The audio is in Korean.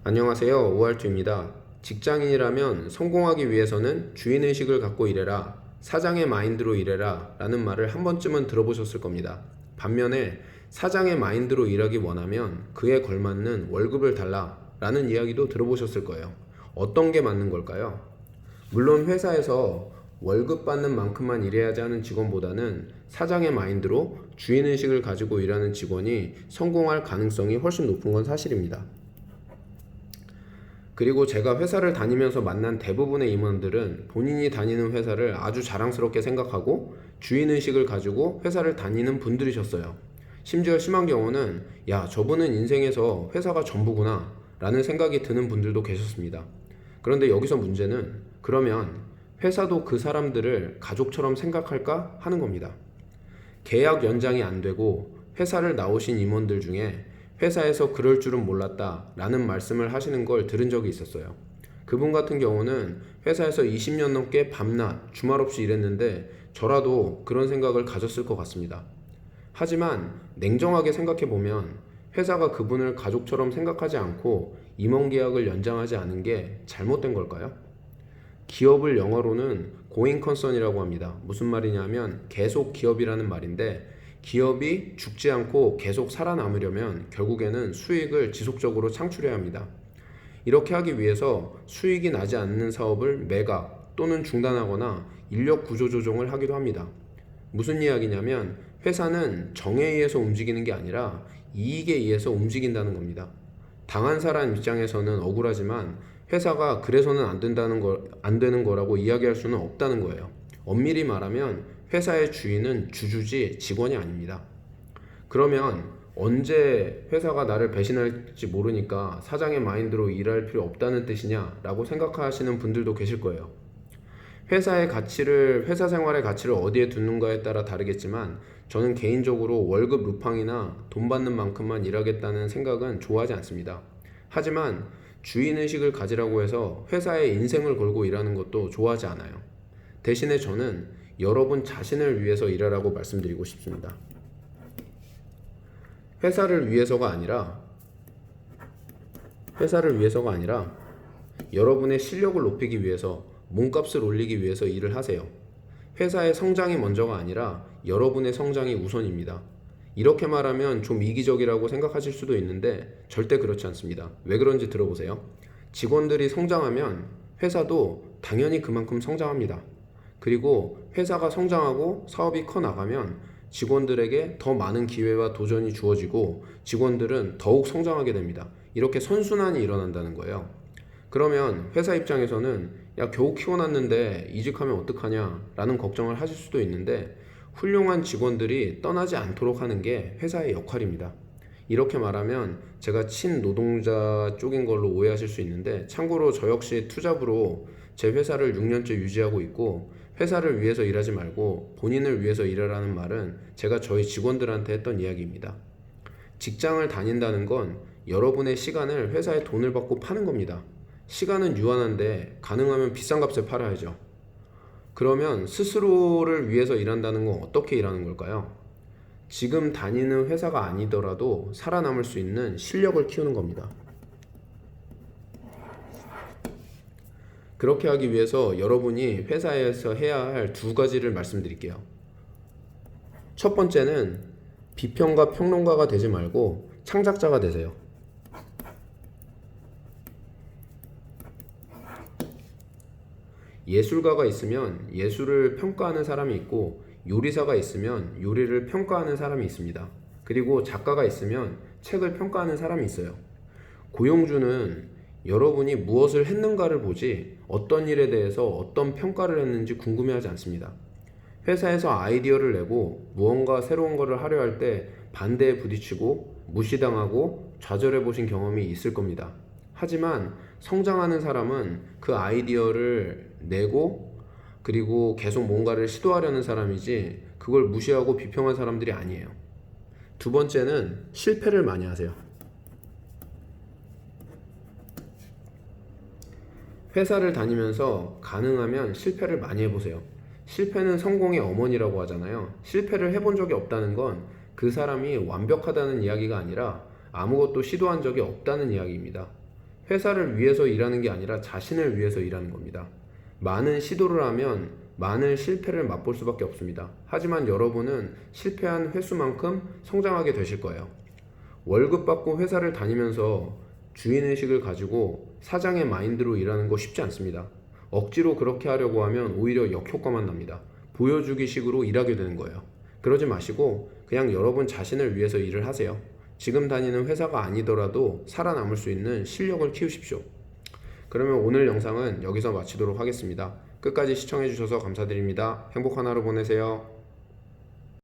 안녕하세요. 오할투입니다. 직장인이라면 성공하기 위해서는 주인의식을 갖고 일해라, 사장의 마인드로 일해라 라는 말을 한 번쯤은 들어보셨을 겁니다. 반면에 사장의 마인드로 일하기 원하면 그에 걸맞는 월급을 달라 라는 이야기도 들어보셨을 거예요. 어떤 게 맞는 걸까요? 물론 회사에서 월급 받는 만큼만 일해야지 하는 직원보다는 사장의 마인드로 주인의식을 가지고 일하는 직원이 성공할 가능성이 훨씬 높은 건 사실입니다. 그리고 제가 회사를 다니면서 만난 대부분의 임원들은 본인이 다니는 회사를 아주 자랑스럽게 생각하고 주인의식을 가지고 회사를 다니는 분들이셨어요. 심지어 심한 경우는 야, 저분은 인생에서 회사가 전부구나 라는 생각이 드는 분들도 계셨습니다. 그런데 여기서 문제는 그러면 회사도 그 사람들을 가족처럼 생각할까 하는 겁니다. 계약 연장이 안 되고 회사를 나오신 임원들 중에 회사에서 그럴 줄은 몰랐다 라는 말씀을 하시는 걸 들은 적이 있었어요. 그분 같은 경우는 회사에서 20년 넘게 밤낮 주말 없이 일했는데 저라도 그런 생각을 가졌을 것 같습니다. 하지만 냉정하게 생각해보면 회사가 그분을 가족처럼 생각하지 않고 임원 계약을 연장하지 않은 게 잘못된 걸까요? 기업을 영어로는 going concern이라고 합니다. 무슨 말이냐면 계속 기업이라는 말인데 기업이 죽지 않고 계속 살아남으려면 결국에는 수익을 지속적으로 창출해야 합니다. 이렇게 하기 위해서 수익이 나지 않는 사업을 매각 또는 중단하거나 인력 구조 조정을 하기도 합니다. 무슨 이야기냐면 회사는 정에 의해서 움직이는 게 아니라 이익에 의해서 움직인다는 겁니다. 당한 사람 입장에서는 억울하지만 회사가 그래서는 안 되는 거라고 이야기할 수는 없다는 거예요. 엄밀히 말하면 회사의 주인은 주주지 직원이 아닙니다. 그러면 언제 회사가 나를 배신할지 모르니까 사장의 마인드로 일할 필요 없다는 뜻이냐 라고 생각하시는 분들도 계실 거예요. 회사 생활의 가치를 어디에 두는가에 따라 다르겠지만 저는 개인적으로 월급 루팡이나 돈 받는 만큼만 일하겠다는 생각은 좋아하지 않습니다. 하지만 주인의식을 가지라고 해서 회사에 인생을 걸고 일하는 것도 좋아하지 않아요. 대신에 저는 여러분 자신을 위해서 일하라고 말씀드리고 싶습니다. 회사를 위해서가 아니라 여러분의 실력을 높이기 위해서 몸값을 올리기 위해서 일을 하세요. 회사의 성장이 먼저가 아니라 여러분의 성장이 우선입니다. 이렇게 말하면 좀 이기적이라고 생각하실 수도 있는데 절대 그렇지 않습니다. 왜 그런지 들어보세요. 직원들이 성장하면 회사도 당연히 그만큼 성장합니다. 그리고 회사가 성장하고 사업이 커 나가면 직원들에게 더 많은 기회와 도전이 주어지고 직원들은 더욱 성장하게 됩니다. 이렇게 선순환이 일어난다는 거예요. 그러면 회사 입장에서는 야, 겨우 키워놨는데 이직하면 어떡하냐 라는 걱정을 하실 수도 있는데 훌륭한 직원들이 떠나지 않도록 하는 게 회사의 역할입니다. 이렇게 말하면 제가 친노동자 쪽인 걸로 오해하실 수 있는데 참고로 저 역시 투잡으로 제 회사를 6년째 유지하고 있고 회사를 위해서 일하지 말고 본인을 위해서 일하라는 말은 제가 저희 직원들한테 했던 이야기입니다. 직장을 다닌다는 건 여러분의 시간을 회사에 돈을 받고 파는 겁니다. 시간은 유한한데 가능하면 비싼 값에 팔아야죠. 그러면 스스로를 위해서 일한다는 건 어떻게 일하는 걸까요? 지금 다니는 회사가 아니더라도 살아남을 수 있는 실력을 키우는 겁니다. 그렇게 하기 위해서 여러분이 회사에서 해야 할 두 가지를 말씀드릴게요. 첫 번째는 비평가 평론가가 되지 말고 창작자가 되세요. 예술가가 있으면 예술을 평가하는 사람이 있고 요리사가 있으면 요리를 평가하는 사람이 있습니다. 그리고 작가가 있으면 책을 평가하는 사람이 있어요. 고용주는 여러분이 무엇을 했는가를 보지 어떤 일에 대해서 어떤 평가를 했는지 궁금해하지 않습니다. 회사에서 아이디어를 내고 무언가 새로운 것을 하려 할 때 반대에 부딪히고 무시당하고 좌절해 보신 경험이 있을 겁니다. 하지만 성장하는 사람은 그 아이디어를 내고 그리고 계속 뭔가를 시도하려는 사람이지 그걸 무시하고 비평한 사람들이 아니에요. 두 번째는 실패를 많이 하세요. 회사를 다니면서 가능하면 실패를 많이 해보세요. 실패는 성공의 어머니라고 하잖아요. 실패를 해본 적이 없다는 건 그 사람이 완벽하다는 이야기가 아니라 아무것도 시도한 적이 없다는 이야기입니다. 회사를 위해서 일하는 게 아니라 자신을 위해서 일하는 겁니다. 많은 시도를 하면 많은 실패를 맛볼 수밖에 없습니다. 하지만 여러분은 실패한 횟수만큼 성장하게 되실 거예요. 월급 받고 회사를 다니면서 주인의식을 가지고 사장의 마인드로 일하는 거 쉽지 않습니다. 억지로 그렇게 하려고 하면 오히려 역효과만 납니다. 보여주기 식으로 일하게 되는 거예요. 그러지 마시고 그냥 여러분 자신을 위해서 일을 하세요. 지금 다니는 회사가 아니더라도 살아남을 수 있는 실력을 키우십시오. 그러면 오늘 영상은 여기서 마치도록 하겠습니다. 끝까지 시청해주셔서 감사드립니다. 행복한 하루 보내세요.